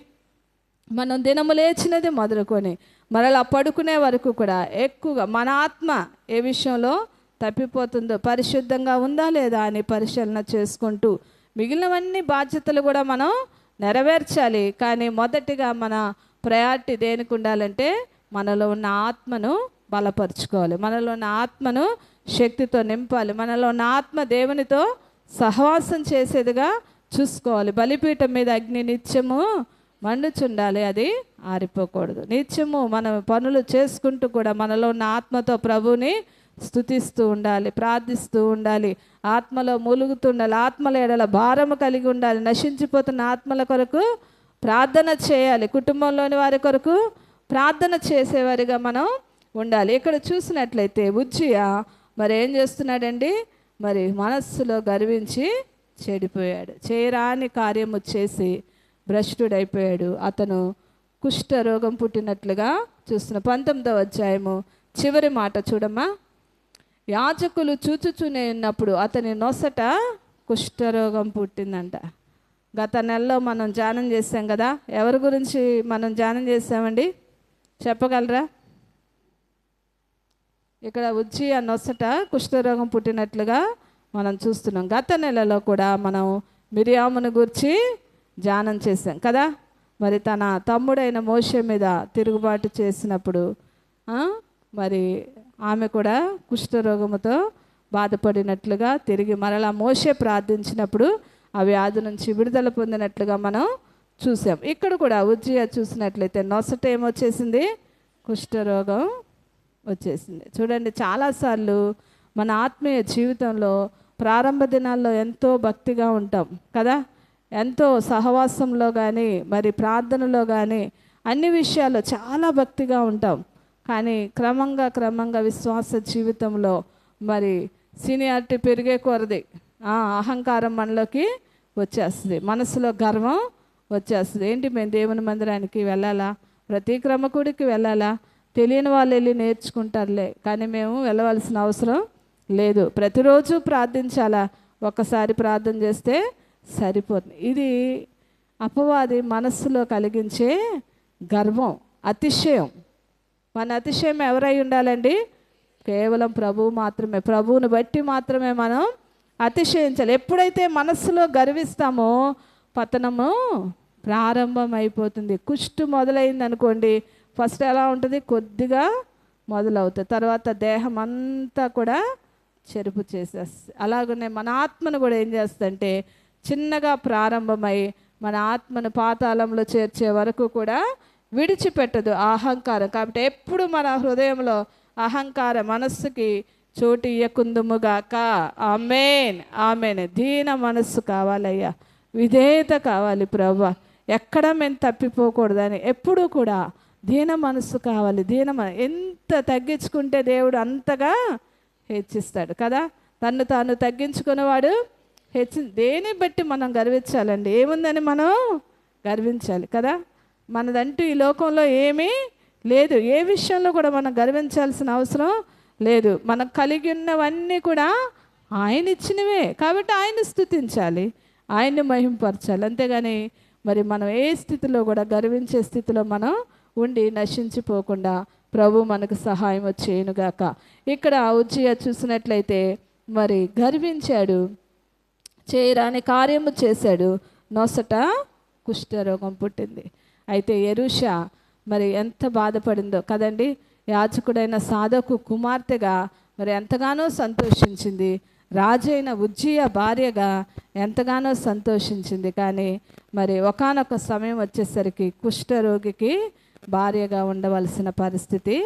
మనం దినము లేచినది మొదలుకొని మరలా పడుకునే వరకు కూడా ఎక్కువగా మన ఆత్మ ఏ విషయంలో తప్పిపోతుందో, పరిశుద్ధంగా ఉందా లేదా అని పరిశీలన చేసుకుంటూ మిగిలినవన్నీ బాధ్యతలు కూడా మనం నెరవేర్చాలి. కానీ మొదటిగా మన ప్రయారిటీ దేనికి ఉండాలంటే మనలో ఉన్న ఆత్మను బలపరుచుకోవాలి, మనలో ఉన్న ఆత్మను శక్తితో నింపాలి, మనలో ఉన్న ఆత్మ దేవునితో సహవాసం చేసేదిగా చూసుకోవాలి. బలిపీఠం మీద అగ్ని నిత్యము మండుచుండాలి, అది ఆరిపోకూడదు. నిత్యము మనం పనులు చేసుకుంటూ కూడా మనలో ఉన్న ఆత్మతో ప్రభువుని స్తుతిస్తూ ఉండాలి, ప్రార్థిస్తూ ఉండాలి, ఆత్మలో మూలుగుతుండాలి, ఆత్మల ఎడల భారము కలిగి ఉండాలి, నశించిపోతున్న ఆత్మల కొరకు ప్రార్థన చేయాలి, కుటుంబంలోని వారి కొరకు ప్రార్థన చేసేవారిగా మనం ఉండాలి. ఇక్కడ చూసినట్లయితే ఉజ్జియా మరి ఏం చేస్తున్నాడండి, మరి మనస్సులో గర్వించి చెడిపోయాడు, చేయరాని కార్యము చేసి భ్రష్టుడైపోయాడు. అతను కుష్ఠరోగం పుట్టినట్లుగా చూస్తున్న 19వ అధ్యాయము చివరి మాట చూడమ్మా. యాజకులు చూచుచూనే ఉన్నప్పుడు అతని నొసట కుష్ఠరోగం పుట్టిందంట. గత నెలలో మనం ధ్యానం చేసాం కదా. ఎవరి గురించి మనం ధ్యానం చేసామండి, చెప్పగలరా? ఇక్కడ ఉజ్జియా నొసట కుష్ఠరోగం పుట్టినట్లుగా మనం చూస్తున్నాం. గత నెలలో కూడా మనం మిరియామును గురించి ధ్యానం చేసాం కదా. మరి తన తమ్ముడైన మోషే మీద తిరుగుబాటు చేసినప్పుడు మరి ఆమె కూడా కుష్ఠరోగముతో బాధపడినట్లుగా తిరిగి మరలా మోషే ప్రార్థించినప్పుడు ఆ వ్యాధి నుంచి విడుదల పొందినట్లుగా మనం చూసాం. ఇక్కడ కూడా ఉజ్జియా చూసినట్లయితే నొసట ఏమొచ్చేసింది, కుష్ఠరోగం వచ్చేసింది. చూడండి, చాలాసార్లు మన ఆత్మీయ జీవితంలో ప్రారంభ దినాల్లో ఎంతో భక్తిగా ఉంటాం కదా, ఎంతో సహవాసంలో కానీ మరి ప్రార్థనలో కానీ అన్ని విషయాల్లో చాలా భక్తిగా ఉంటాం. కానీ క్రమంగా విశ్వాస జీవితంలో మరి సీనియారిటీ పెరిగే కొరది అహంకారం మనలోకి వచ్చేస్తుంది, మనసులో గర్వం వచ్చేస్తుంది. ఏంటి, మేము దేవుని మందిరానికి వెళ్ళాలా, ప్రతి క్రమకుడికి వెళ్ళాలా, తెలియని వాళ్ళు వెళ్ళి నేర్చుకుంటారులే కానీ మేము వెళ్ళవలసిన అవసరం లేదు, ప్రతిరోజు ప్రార్థించాలా, ఒక్కసారి ప్రార్థన చేస్తే సరిపోతుంది. ఇది అపవాది మనస్సులో కలిగించే గర్వం, అతిశయం. మన అతిశయం ఎవరై ఉండాలండి? కేవలం ప్రభువు మాత్రమే. ప్రభువుని బట్టి మాత్రమే మనం అతిశయించాలి. ఎప్పుడైతే మనస్సులో గర్విస్తామో పతనము ప్రారంభం అయిపోతుంది. కుష్టు మొదలైంది అనుకోండి, ఫస్ట్ ఎలా ఉంటుంది, కొద్దిగా మొదలవుతుంది, తర్వాత దేహం అంతా కూడా చెరుపు చేసేస్తుంది. అలాగనే మన ఆత్మను కూడా ఏం చేస్తుందంటే చిన్నగా ప్రారంభమై మన ఆత్మను పాతాళంలో చేర్చే వరకు కూడా విడిచిపెట్టదు అహంకారం. కాబట్టి ఎప్పుడు మన హృదయంలో అహంకార మనస్సుకి చోటు ఇయ్యకుందుముగాక. ఆమేన్, ఆమేన్. దీన మనస్సు కావాలయ్యా, విధేయత కావాలి ప్రభువా. ఎక్కడ మేము తప్పిపోకూడదని ఎప్పుడూ కూడా దీన మనస్సు కావాలి. ఎంత తగ్గించుకుంటే దేవుడు అంతగా హెచ్చిస్తాడు కదా. తను తాను తగ్గించుకునేవాడు దేని బట్టి మనం గర్వించాలండి? ఏముందని మనం గర్వించాలి కదా. మనదంటూ ఈ లోకంలో ఏమీ లేదు. ఏ విషయంలో కూడా మనం గర్వించాల్సిన అవసరం లేదు. మనం కలిగి ఉన్నవన్నీ కూడా ఆయన ఇచ్చినవే. కాబట్టి ఆయన స్తుతించాలి, ఆయన్ని మహింపరచాలి. అంతేగాని మరి మనం ఏ స్థితిలో కూడా గర్వించే స్థితిలో మనం ఉండి నశించిపోకుండా ప్రభు మనకు సహాయం చేయనుగాక. ఇక్కడ ఉజ్జియా చూసినట్లయితే మరి గర్వించాడు, చేయరాని కార్యము చేశాడు, నొసట కుష్ఠరోగం పుట్టింది. అయితే యెరూషా మరి ఎంత బాధపడిందో కదండి. యాజకుడైన సాదోకు కుమార్తెగా మరి ఎంతగానో సంతోషించింది, రాజైన ఉజ్జియా భార్యగా ఎంతగానో సంతోషించింది. కానీ మరి ఒకానొక సమయం వచ్చేసరికి కుష్ఠరోగికి భార్యగా ఉండవలసిన పరిస్థితి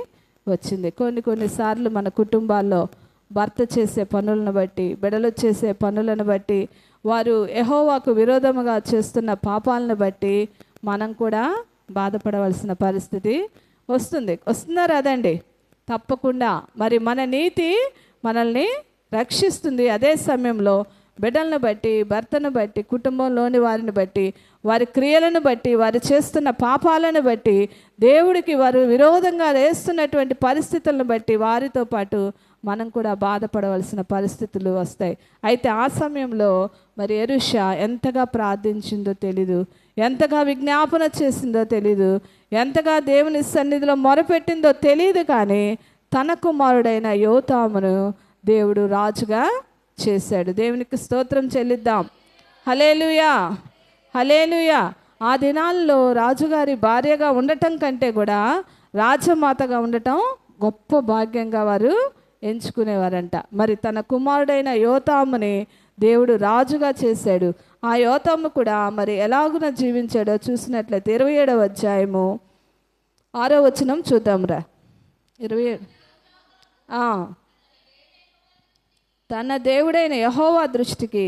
వచ్చింది. కొన్నిసార్లు మన కుటుంబాల్లో భర్త చేసే పనులను బట్టి, బిడ్డలు చేసే పనులను బట్టి, వారు యెహోవాకు విరోధముగా చేస్తున్న పాపాలను బట్టి మనం కూడా బాధపడవలసిన పరిస్థితి వస్తుందా రాదండి? తప్పకుండా. మరి మన నీతి మనల్ని రక్షిస్తుంది. అదే సమయంలో బిడ్డలను బట్టి, భర్తను బట్టి, కుటుంబంలోని వారిని బట్టి, వారి క్రియలను బట్టి, వారు చేస్తున్న పాపాలను బట్టి, దేవుడికి వారు విరోధంగా వేస్తున్నటువంటి పరిస్థితులను బట్టి వారితో పాటు మనం కూడా బాధపడవలసిన పరిస్థితులు వస్తాయి. అయితే ఆ సమయంలో మరి యెరూషా ఎంతగా ప్రార్థించిందో తెలీదు, ఎంతగా విజ్ఞాపన చేసిందో తెలీదు, ఎంతగా దేవుని సన్నిధిలో మొరపెట్టిందో తెలియదు. కానీ తన కుమారుడైన యోతామును దేవుడు రాజుగా చేశాడు. దేవునికి స్తోత్రం చెల్లిద్దాం. హల్లెలూయా, హల్లెలూయా. ఆ దినాల్లో రాజుగారి భార్యగా ఉండటం కంటే కూడా రాజమాతగా ఉండటం గొప్ప భాగ్యంగా వారు ఎంచుకునేవారంట. మరి తన కుమారుడైన యోతాముని దేవుడు రాజుగా చేశాడు. ఆ యోతాము కూడా మరి ఎలాగున జీవించాడో చూసినట్లయితే 27వ అధ్యాయము 6వ వచనం చూద్దాంరా. 27. తన దేవుడైన యెహోవా దృష్టికి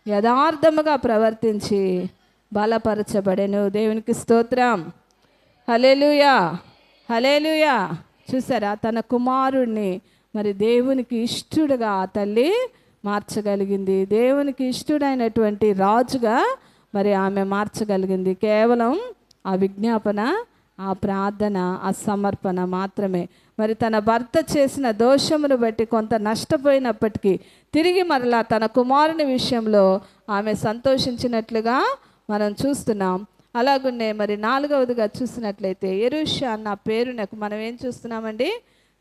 యథార్థముగా ప్రవర్తించి బలపరచబడెను. దేవునికి స్తోత్రం. హల్లెలూయా, హల్లెలూయా. చూసారా, తన కుమారుణ్ణి మరి దేవునికి ఇష్టడుగా ఆ తల్లి మార్చగలిగింది. దేవునికి ఇష్టడైనటువంటి రాజుగా మరి ఆమె మార్చగలిగింది. కేవలం ఆ విజ్ఞాపన, ఆ ప్రార్థన, ఆ సమర్పణ మాత్రమే. మరి తన భర్త చేసిన దోషమును బట్టి కొంత నష్టపోయినప్పటికీ తిరిగి మరలా తన కుమారుని విషయంలో ఆమె సంతోషించినట్లుగా మనం చూస్తున్నాం. అలాగునే మరి 4వదిగా చూసినట్లయితే యెరూషా అన్న పేరునకు మనం ఏం చూస్తున్నామండి?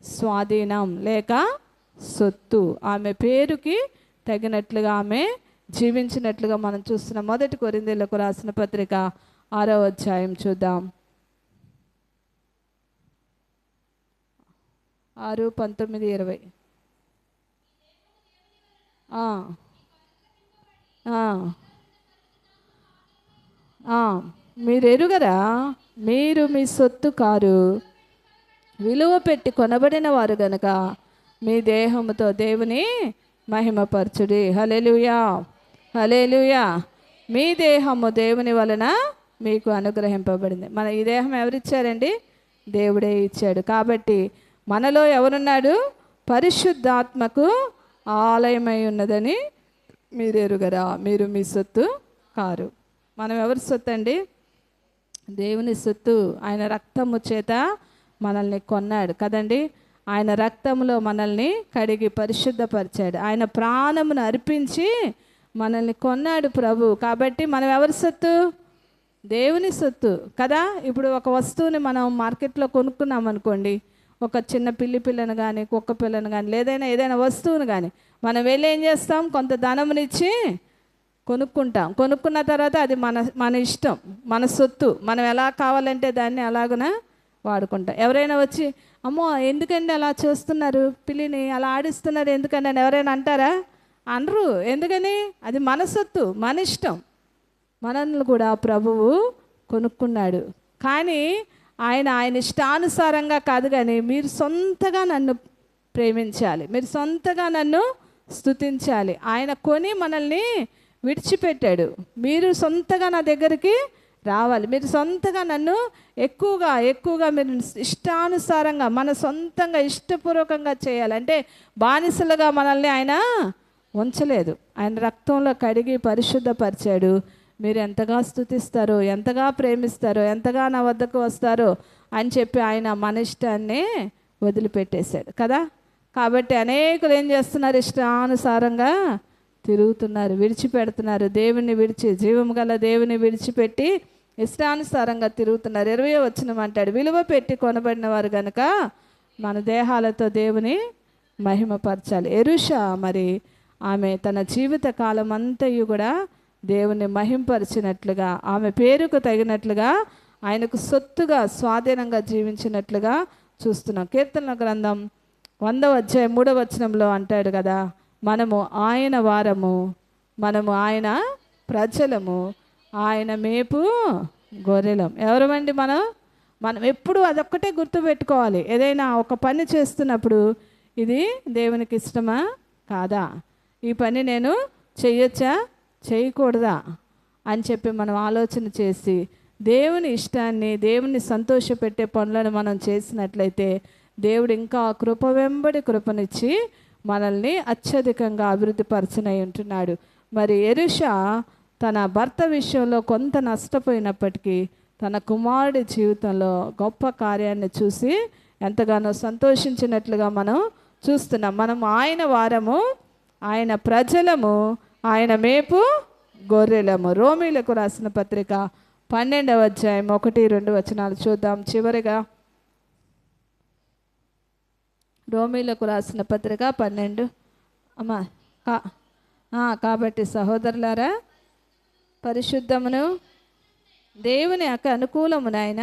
స్వాధీనం లేక సొత్తు. ఆమె పేరుకి తగినట్లుగా ఆమె జీవించినట్లుగా మనం చూస్తున్నాం. 1 కొరింథీయులకు రాసిన పత్రిక 6వ అధ్యాయం చూద్దాం. 6, 19, 20. మీరు ఎరుగరా, మీరు మీ సొత్తు కారు, విలువ పెట్టి కొనబడిన వారు గనుక మీ దేహముతో దేవుని మహిమపరచుడి. హల్లెలూయా, హల్లెలూయా. మీ దేహము దేవుని వలన మీకు అనుగ్రహింపబడింది. ఈ దేహం ఎవరిచ్చారండి? దేవుడే ఇచ్చాడు. కాబట్టి మనలో ఎవరున్నాడు? పరిశుద్ధాత్మకు ఆలయమై ఉన్నదని మీరు ఎరుగరా, మీరు మీ సొత్తు కారు. మనం ఎవరి సొత్తు అండి? దేవుని సొత్తు. ఆయన రక్తము చేత మనల్ని కొన్నాడు కదండి. ఆయన రక్తంలో మనల్ని కడిగి పరిశుద్ధపరిచాడు. ఆయన ప్రాణమును అర్పించి మనల్ని కొన్నాడు ప్రభు. కాబట్టి మనం ఎవరి సొత్తు? దేవుని సొత్తు కదా. ఇప్పుడు ఒక వస్తువుని మనం మార్కెట్లో కొనుక్కున్నాం అనుకోండి, ఒక చిన్న పిల్లను కానీ, కుక్క పిల్లను కానీ, ఏదైనా వస్తువును కానీ మనం వెళ్ళి ఏం చేస్తాం? కొంత ధనమునిచ్చి కొనుక్కుంటాం. కొనుక్కున్న తర్వాత అది మన ఇష్టం, మన సొత్తు. మనం ఎలా కావాలంటే దాన్ని అలాగున వాడుకుంటాం. ఎవరైనా వచ్చి అమ్మో ఎందుకండి అలా చేస్తున్నారు, పిల్లిని అలా ఆడిస్తున్నారు ఎందుకండి అని ఎవరైనా అంటారా? అనరు. ఎందుకని? అది మన సొత్తు, మన ఇష్టం. మనల్ని కూడా ప్రభువు కొనుక్కున్నాడు. కానీ ఆయన ఇష్టానుసారంగా కాదు, కానీ మీరు సొంతగా నన్ను ప్రేమించాలి, మీరు సొంతగా నన్ను స్తుతించాలి. ఆయన కొని మనల్ని విడిచిపెట్టాడు. మీరు సొంతగా నా దగ్గరికి రావాలి, మీరు సొంతగా నన్ను ఎక్కువగా మీరు ఇష్టానుసారంగా మన సొంతంగా ఇష్టపూర్వకంగా చేయాలి. అంటే బానిసలుగా మనల్ని ఆయన ఉంచలేదు. ఆయన రక్తంలో కడిగి పరిశుద్ధపరిచాడు. మీరు ఎంతగా స్తుతిస్తారో, ఎంతగా ప్రేమిస్తారో, ఎంతగా నా వద్దకు వస్తారో అని చెప్పి ఆయన మన ఇష్టాన్ని వదిలిపెట్టేశాడు కదా. కాబట్టి అనేకులు ఏం చేస్తున్నారు? ఇష్టానుసారంగా తిరుగుతున్నారు, విడిచిపెడుతున్నారు. దేవుని విడిచి, జీవము గల దేవుని విడిచిపెట్టి ఇష్టానుసారంగా తిరుగుతున్నారు. 20వ వచనం అంటాడు, విలువ పెట్టి కొనబడిన వారు కనుక మన దేహాలతో దేవుని మహిమపరచాలి. ఎరుషా మరి ఆమె తన జీవిత కాలం అంతయు కూడా దేవుని మహింపరిచినట్లుగా, ఆమె పేరుకు తగినట్లుగా, ఆయనకు సొత్తుగా స్వాధీనంగా జీవించినట్లుగా చూస్తున్నాం. కీర్తనల గ్రంథం 100వ అధ్యాయం 3వ వచనంలో అంటాడు కదా, మనము ఆయన వారము, మనము ఆయన ప్రజలము, ఆయన మేపు గొర్రెలం. ఎవరమండి మనం ఎప్పుడు అదొక్కటే గుర్తుపెట్టుకోవాలి. ఏదైనా ఒక పని చేస్తున్నప్పుడు ఇది దేవునికి ఇష్టమా కాదా, ఈ పని నేను చేయొచ్చా చేయకూడదా అని చెప్పి మనం ఆలోచన చేసి దేవుని ఇష్టాన్ని, దేవుని సంతోషపెట్టే పనులను మనం చేసినట్లయితే దేవుడు ఇంకా కృప వెంబడి కృపనిచ్చి మనల్ని అత్యధికంగా అభివృద్ధి పరచనై ఉంటున్నాడు. మరి ఎలీషా తన భర్త విషయంలో కొంత నష్టపోయినప్పటికీ తన కుమారుడి జీవితంలో గొప్ప కార్యాన్ని చూసి ఎంతగానో సంతోషించినట్లుగా మనం చూస్తున్నాం. మనం ఆయన వారము, ఆయన ప్రజలము, ఆయన మేపు గొర్రెలము. రోమీలకు రాసిన పత్రిక 12వ అధ్యాయం 1-2 వచనాలు చూద్దాం. చివరిగా రోమీలకు రాసిన పత్రిక 12 అమ్మా కాబట్టి సహోదరులారా, పరిశుద్ధమును దేవుని యొక్క అనుకూలమునైన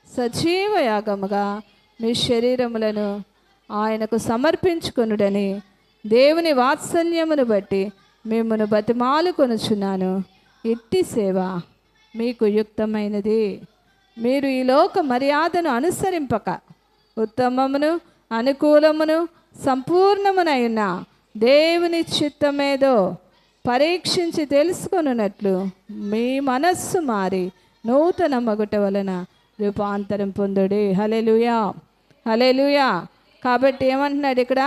సజీవ యాగముగా మీ శరీరములను ఆయనకు సమర్పించుకొనుడని దేవుని వాత్సల్యమును బట్టి మిమ్మును బతిమాలు కొనుచున్నాను. ఇట్టి సేవ మీకు యుక్తమైనది. మీరు ఈ లోక మర్యాదను అనుసరింపక ఉత్తమమును అనుకూలమును సంపూర్ణమునైన దేవుని చిత్తమేదో పరీక్షించి తెలుసుకొనున్నట్లు మీ మనస్సు మారి నూతన మగుట వలన రూపాంతరం పొందుడి. హల్లెలూయా, హల్లెలూయా. కాబట్టి ఏమంటున్నాడు ఇక్కడ?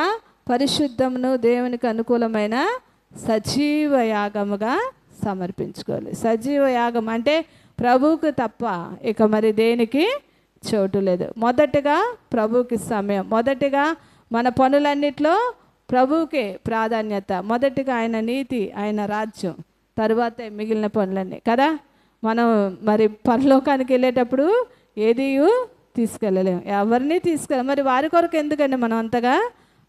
పరిశుద్ధమును దేవునికి అనుకూలమైన సజీవ యాగముగా సమర్పించుకోవాలి. సజీవ యాగం అంటే ప్రభువుకు తప్ప ఇక మరి దేనికి చోటు లేదు. మొదటగా ప్రభువుకి సమయం, మొదటిగా మన పనులన్నిట్లో ప్రభువుకే ప్రాధాన్యత, మొదటిగా ఆయన నీతి, ఆయన రాజ్యం, తరువాతే మిగిలిన పనులన్నీ కదా. మనం మరి పరలోకానికి వెళ్ళేటప్పుడు ఏది తీసుకెళ్ళలేము, ఎవరిని మరి వారి కొరకు ఎందుకండి మనం అంతగా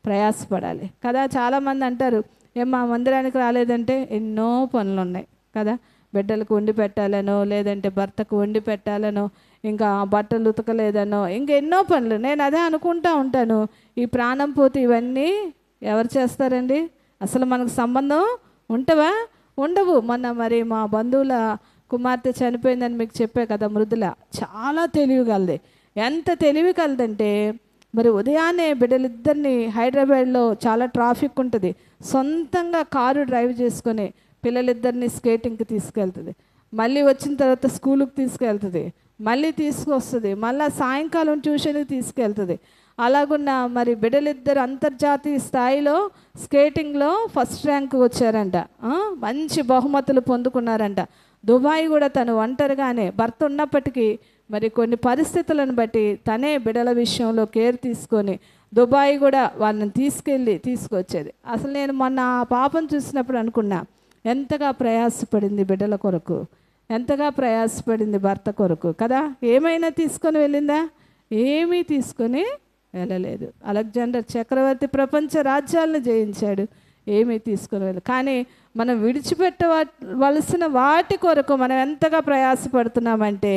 ప్రయాసపడాలి కదా. చాలామంది అంటారు, మా మందిరానికి రాలేదంటే ఎన్నో పనులు ఉన్నాయి కదా. బిడ్డలకు వండి పెట్టాలనో, లేదంటే భర్తకు వండి పెట్టాలనో, ఇంకా బట్టలు ఉతకలేదనో, ఇంకెన్నో పనులు. నేను అదే అనుకుంటా ఉంటాను, ఈ ప్రాణం పోతే ఇవన్నీ ఎవరు చేస్తారండి? అసలు మనకు సంబంధం ఉంటవా? ఉండవు. మొన్న మరి మా బంధువుల కుమార్తె చనిపోయిందని మీకు చెప్పే కదా, మృదుల. చాలా తెలివిగలది. ఎంత తెలివి కలదంటే మరి ఉదయాన్నే బిడ్డలిద్దరిని, హైదరాబాద్లో చాలా ట్రాఫిక్ ఉంటుంది, సొంతంగా కారు డ్రైవ్ చేసుకొని పిల్లలిద్దరిని స్కేటింగ్కి తీసుకెళ్తుంది, మళ్ళీ వచ్చిన తర్వాత స్కూల్కి తీసుకెళ్తుంది, మళ్ళీ తీసుకొస్తుంది, మళ్ళీ సాయంకాలం ట్యూషన్కి తీసుకెళ్తుంది. అలాగున్న మరి బిడ్డలిద్దరు అంతర్జాతీయ స్థాయిలో స్కేటింగ్లో ఫస్ట్ ర్యాంక్ వచ్చారంట, మంచి బహుమతులు పొందుకున్నారంట. దుబాయ్ కూడా తను ఒంటరిగానే, భర్త ఉన్నప్పటికీ మరి కొన్ని పరిస్థితులను బట్టి తనే బిడ్డల విషయంలో కేర్ తీసుకొని దుబాయ్ కూడా వాళ్ళని తీసుకొచ్చేది. అసలు నేను మొన్న ఆ పాపను చూసినప్పుడు అనుకున్నా, ఎంతగా ప్రయాసపడింది బిడ్డల కొరకు, ఎంతగా ప్రయాసపడింది భర్త కొరకు కదా. ఏమైనా తీసుకొని వెళ్ళిందా? ఏమీ తీసుకొని వెళ్ళలేదు. అలెగ్జాండర్ చక్రవర్తి ప్రపంచ రాజ్యాలను జయించాడు, ఏమీ తీసుకొని వెళ్ళదు. కానీ మనం విడిచిపెట్టవలసిన వాటి కొరకు మనం ఎంతగా ప్రయాసపడుతున్నామంటే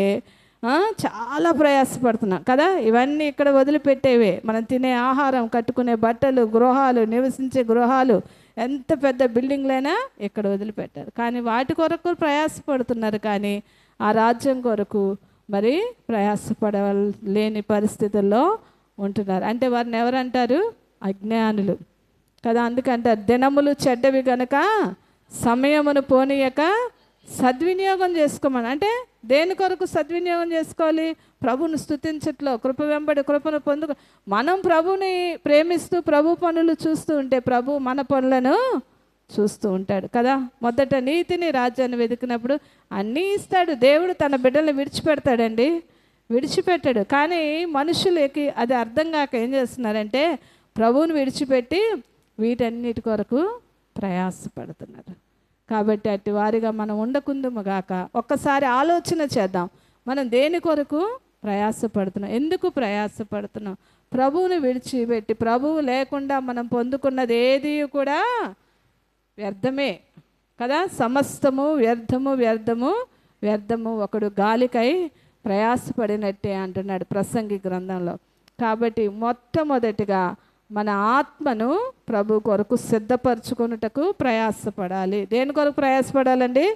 చాలా ప్రయాసపడుతున్నాం కదా. ఇవన్నీ ఇక్కడ వదిలిపెట్టేవే. మనం తినే ఆహారం, కట్టుకునే బట్టలు, గృహాలు, నివసించే గృహాలు, ఎంత పెద్ద బిల్డింగ్లైనా ఇక్కడ వదిలిపెట్టారు. కానీ వాటి కొరకు ప్రయాసపడుతున్నారు, కానీ ఆ రాజ్యం కొరకు మరి ప్రయాసపడలేని పరిస్థితుల్లో ఉంటున్నారు. అంటే వారిని ఎవరంటారు? అజ్ఞానులు కదా. అందుకంటారు దినములు చెడ్డవి గనుక సమయమును పోనీయక సద్వినియోగం చేసుకోమని. అంటే దేని కొరకు సద్వినియోగం చేసుకోవాలి? ప్రభువును స్తుతించట్లో, కృప వెంబడి కృపను పొందుకు. మనం ప్రభుని ప్రేమిస్తూ ప్రభు పనులు చూస్తూ ఉంటే ప్రభు మన పనులను చూస్తూ ఉంటాడు కదా. మొదట నీతిని రాజ్యాన్ని వెతికినప్పుడు అన్నీ ఇస్తాడు. దేవుడు తన బిడ్డల్ని విడిచిపెడతాడండి? విడిచిపెట్టాడు. కానీ మనుషులకి అది అర్థం కాక ఏం చేస్తున్నారంటే ప్రభువుని విడిచిపెట్టి వీటన్నిటి కొరకు ప్రయాసపడుతున్నారు. కాబట్టి అట్టి వారిగా మనం ఉండకుందుము గాక. ఒక్కసారి ఆలోచన చేద్దాం, మనం దేని కొరకు ప్రయాసపడుతున్నాం? ఎందుకు ప్రయాసపడుతున్నాం? ప్రభువుని విడిచిపెట్టి ప్రభువు లేకుండా మనం పొందుకున్నది ఏది కూడా వ్యర్థమే కదా. సమస్తము వ్యర్థము, వ్యర్థము, వ్యర్థము. ఒకడు గాలికై ప్రయాసపడినట్టే అంటున్నాడు ప్రసంగి గ్రంథంలో. కాబట్టి మొట్టమొదటిగా మన ఆత్మను ప్రభు కొరకు సిద్ధపరచుకొనుటకు ప్రయాసపడాలి. దేని కొరకు ప్రయాసపడాలండి?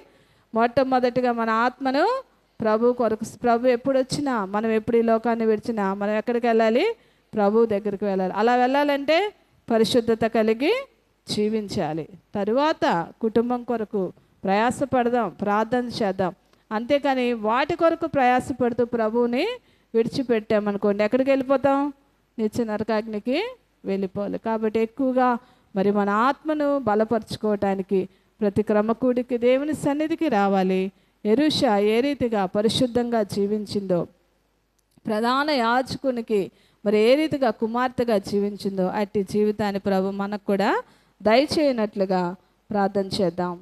మొట్టమొదటిగా మన ఆత్మను ప్రభు కొరకు. ప్రభు ఎప్పుడు వచ్చినా, మనం ఎప్పుడు ఈ లోకాన్ని విడిచినా మనం ఎక్కడికి వెళ్ళాలి? ప్రభు దగ్గరికి వెళ్ళాలి. అలా వెళ్ళాలంటే పరిశుద్ధత కలిగి జీవించాలి. తరువాత కుటుంబం కొరకు ప్రయాసపడదాం, ప్రార్థన చేద్దాం. అంతేకాని వాటి కొరకు ప్రయాసపడుతూ ప్రభువుని విడిచిపెట్టామనుకోండి, ఎక్కడికి వెళ్ళిపోతాం? నిత్య నరకాగ్నికి వెళ్ళిపోవాలి. కాబట్టి ఎక్కువగా మరి మన ఆత్మను బలపరుచుకోవటానికి ప్రతి క్రమకూడికి దేవుని సన్నిధికి రావాలి. యెరూషా ఏ రీతిగా పరిశుద్ధంగా జీవించిందో, ప్రధాన యాజకునికి మరి ఏ రీతిగా కుమార్తెగా జీవించిందో, అట్టి జీవితాన్ని ప్రభు మనకు కూడా దయచేయనట్లుగా ప్రార్థన చేద్దాం.